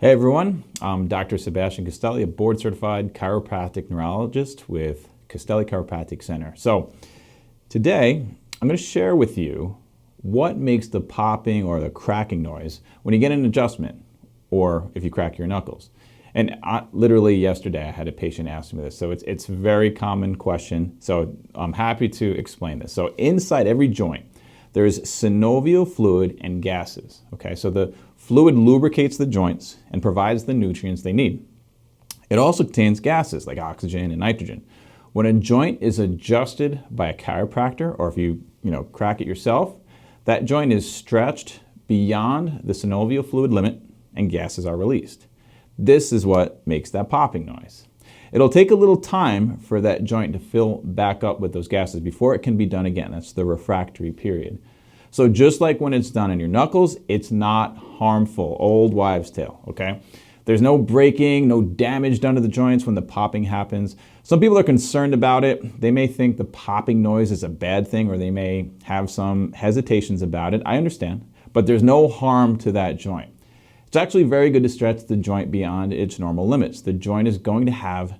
Hey everyone, I'm Dr. Sebastian Castelli, a board-certified chiropractic neurologist with Castelli Chiropractic Center. So today I'm going to share with you what makes the popping or the cracking noise when you get an adjustment or if you crack your knuckles. And literally yesterday I had a patient ask me this, so it's a very common question, so I'm happy to explain this. So inside every joint there's synovial fluid and gases. Okay, so the fluid lubricates the joints and provides the nutrients they need. It also contains gases like oxygen and nitrogen. When a joint is adjusted by a chiropractor, or if you crack it yourself, that joint is stretched beyond the synovial fluid limit and gases are released. This is what makes that popping noise. It'll take a little time for that joint to fill back up with those gases before it can be done again. That's the refractory period. So just like when it's done in your knuckles, it's not harmful. Old wives' tale, okay? There's no breaking, no damage done to the joints when the popping happens. Some people are concerned about it. They may think the popping noise is a bad thing, or they may have some hesitations about it. I understand, but there's no harm to that joint. It's actually very good to stretch the joint beyond its normal limits. The joint is going to have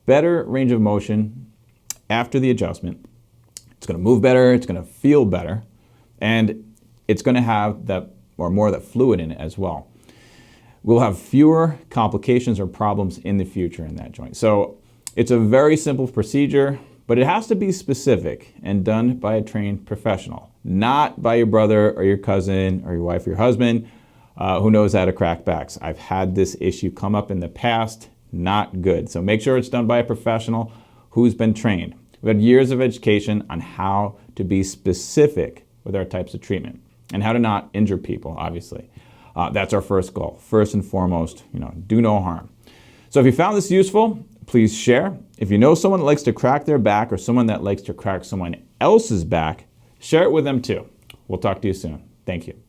better range of motion after the adjustment. It's going to move better, it's going to feel better, and it's going to have that or more of that fluid in it as well. We'll have fewer complications or problems in the future in that joint. So it's a very simple procedure, but it has to be specific and done by a trained professional, not by your brother or your cousin or your wife or your husband who knows how to crack backs. I've had this issue come up in the past, not good. So make sure it's done by a professional who's been trained. We've had years of education on how to be specific with our types of treatment and how to not injure people, obviously. That's our first goal. First and foremost, do no harm. So if you found this useful, please share. If you know someone that likes to crack their back or someone that likes to crack someone else's back, share it with them too. We'll talk to you soon. Thank you.